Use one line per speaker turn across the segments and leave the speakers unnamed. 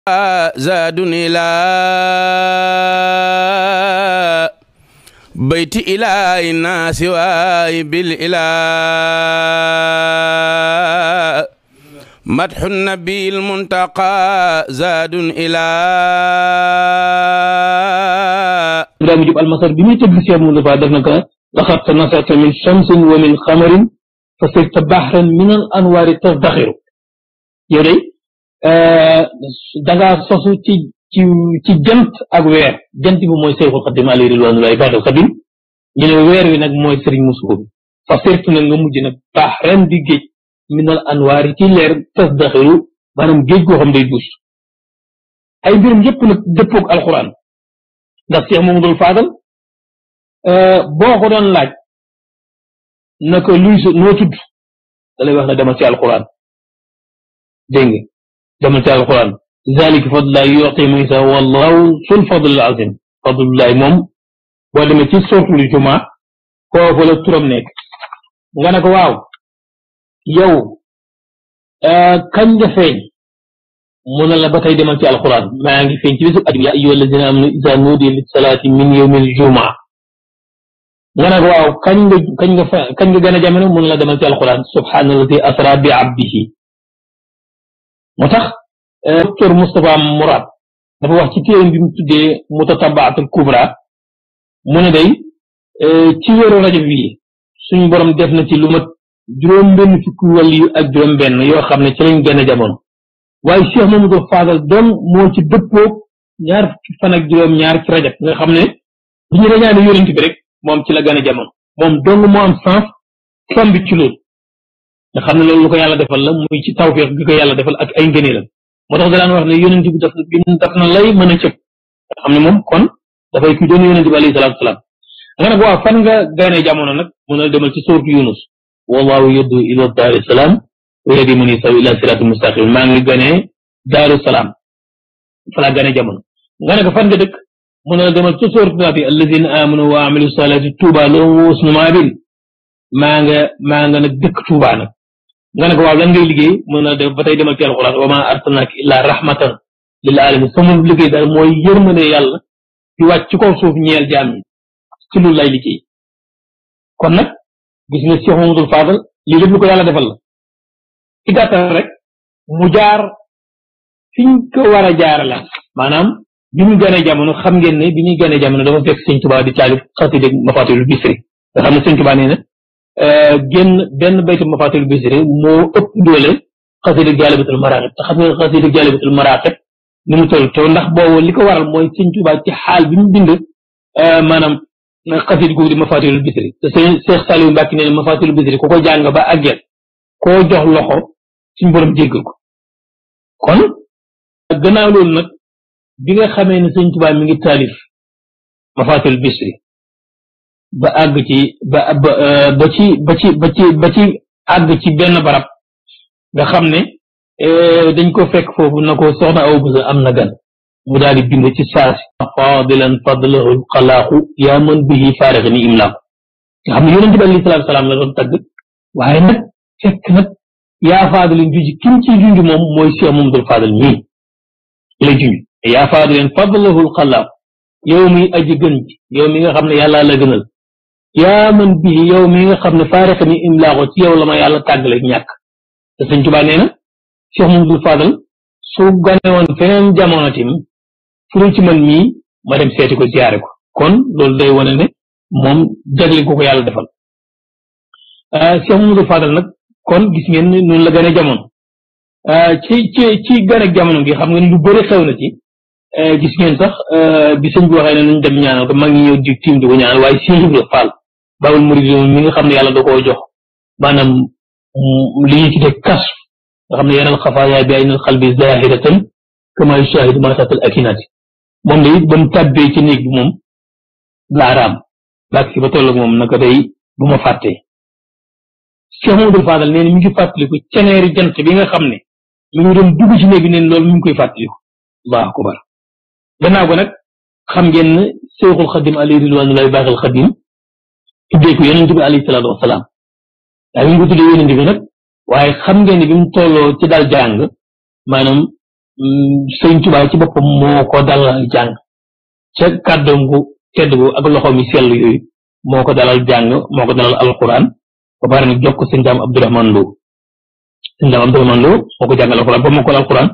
زاد إلى بيت إله الناس واي بالإله مدح النبي المنتقى زاد إلى
Ibrahima Diop almasar bi muy tëgg Cheikh Mouhamadou Fa def na ko laqad nasarta min shamsin wa min xamarin fa sirta bahran min al anwaari tazdaxiru yow de dangaa sosu ci jant ak weer jant bi mooy Seyxul Xadim alayhi ridwanullahi ba'dal Xadim ñu ne weer wi nag mooy Sëriñ Musuko bi fa sirtu nag nga mujj nag bahran di géej min al anwaari ci leer tazdaxiru maanaam géej goo xam day duus ay mbirum yëpp nag dëppoog alxuraan ndax Cheikh Mamadou Fadal boo ko doon laaj na ko luy noo tudd da lay wax ne demal ci alquran dégg nga demal ci alquran zalika fadlullahi yu'ti man yasha wallahu sul fadlil azim fadlullahi moom boo demee ci suratul juma foofu la turam nekk nga ne ko waaw yow kañ nga feeñ mu ne la ba tey demal ci alquran maa ngi feeñ ci bisu ajum ya ayyuha alladina amanu iza nudiya lis salati min yawmil jumaa nga ne ko waaw kañ nga gën a jamono mu ne la demal ci alquran subhanalladi asra bi abdihi moo tax docteur Moustapha Mourad dafa wax ci téeram bi mu tuddee mutatabaatul kubra mu ne day ci wéeru rajab bi suñu borom def na ci lu mat juróom-benn fukki wàll yu ak juróom-benn yoo xam ne ci lañ gën a jamono waaye Cheikh Mamadou Fadal doon moo ci dëppoo ñaar fukki fan ak juróom-ñaar ci rajab nga xam ne bu ñu rañaane yonent bi rek moom ci la gën a jamono moom dong moo am sens tombi ci loolu nga xam ne loolu lu ko yàlla defal la muy ci tawfeex bi ko yàlla defal ak ay ngëneelam moo tax daan wax ne yonent bi daf na lay mën a cëpp nga xam ne moom kon dafay kuy doon yonent bi alayhi salaatu salaam nga nag waaw fan nga gane jamono nag mun na demal ci sourate Yunus wallahu yaddu ila daari salaam wa yahdi man yashaa ila siraatin mustaqim maa ngi ganee daaru salaam fa laa gane jamono nga ne ko fan nga dëkk mun na demal ci sourate Nabi alladina amanu wa amilu salati tuuba lahum wa husnu maabin maa nga nag dëkk Tuuba nag nga ne ko waaw lan ngay liggéey mun na def ba tey demal ci alquran wa ma arsalnaaka illaa rahmatan lil alamin sama liggéey daal mooy yërmande yàlla di wàcc ci kaw suuf ñeel jaam yi ci loolu lay liggéey kon nag gis nga Cheikh Mamadou Fadal lii lépp lu ko yàlla defal la ci gàttal rek mu jaar fiñ ko war a jaare la maanaam bi mu gënee jamono xam ngeen ne bi muy gënee jamono dafa fekk sëñ Tuubaa di taalif xasida Mafatihul Bichri nga xam ne sëñ Tuubaa nee na génn benn baytu Mafatihul Bichri moo ëpp doole xasida Jaalibatul Maraaxib te xam nga xasida Jaalibatul Maraaxib ni mu toll te ndax boobu li ko waral mooy sëñ Tuubaa ci xaal bi mu bind maanaam xasida googu di Mafatihul Bichri te sëñ Cheikh Saliou Mbacke nee na Mafatihul Bichri ku ko jàng ba àggeel koo jox loxo suñu borom jéggal ko kon gannaaw loolu nag bi nga xamee ne sëñ Tuubaa mi ngi taalif Mafatihul Bichri ba àgg ci ba ci àgg ci benn barab nga xam ne dañ ko fekk foofu na ko soxna aw busa am na gan mu daal di bind ci saasi fadilan fadlahul xalaaxu yaa man bihi faarix ni imlaaku nga xam ne yonente bi alayhi salaatu salaam la doon tagg waaye nag fekk nag yaa faadalin juji kim ciy junj moom mooy Cheikh Mamadou Fadal mii lay junj yaa faadalin fadlahul xalaaxu yow mi aji gën ji yow mi nga xam ne yàlla la gënal yaa man bii yow mi nga xam ne faarix ni imlaaxu ci yow la ma yàlla tàggale ñàkk te sëñ Tuubaa nee na Cheikh Mamadou Fadal su gane woon feneen jamono tim furul ci man mii ma dem seeti ko ziyaare ko kon loolu day wane ne moom jagle ko yàlla defal Cheikh Mamadou Fadal nag kon gis ngeen ne noonu la gane jamono ci gane jamono gi xam nga ne lu bëri xew na ci gis ngeen sax bi sëñ bi waxee ne nañ dem ñaanal ko mag ñi ñëw di tiim di ko ñaanal waaye Cheikh Ibra Fall Baabul Muriid mi nga xam ne yàlla da koo jox maanaam li ñuy tuddee kas nga xam ne yeneen xafaaya bi ay nal xalbi zahiratan kama yushahidu masatal akinati moom day ba mu tàbbee ci néeg bi moom laaraam bàkk si ba tolloog moom naka day bu ma fàttee Cheikh Mamadou Fadal nee na mi ngi fàttaliku ceneeri jant bi nga xam ne mi ngi doon dugg ci néeg bi neen loolu mi ngi koy fàttaliku allahu akbar gannaaw ko nag xam ngeen ne Cheikhul Xadim alayhi ridwanullahi baaxil Xadim tuddee ko yonent bi alayhi salaatu wasalaam daa mi ngi ko tuddee yonent bi nag waaye xam ngeen ne bi mu tolloo ci daal jàng maanaam Sëriñ Tuubaa ci boppam moo ko dalal jàng ca kàddoom gu tedd gu ak loxoom yi sell yooyu moo ko dalal jàng moo ko dalal alquran ba pare nag jox ko sëñ Daam Abdourahmane Lo sëñ Daam Abdourahmane Lo moo ko jàngal alquran ba moo ko alquran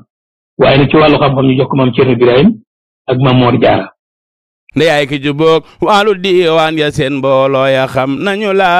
waaye nag ci wàllu xam-xam ñu jox ko maam Cerno Birahim ak maam Mor Jaara
ndeyaay ki jubóog wàllu diiwaan ya seen mbooloo ya xam nañu la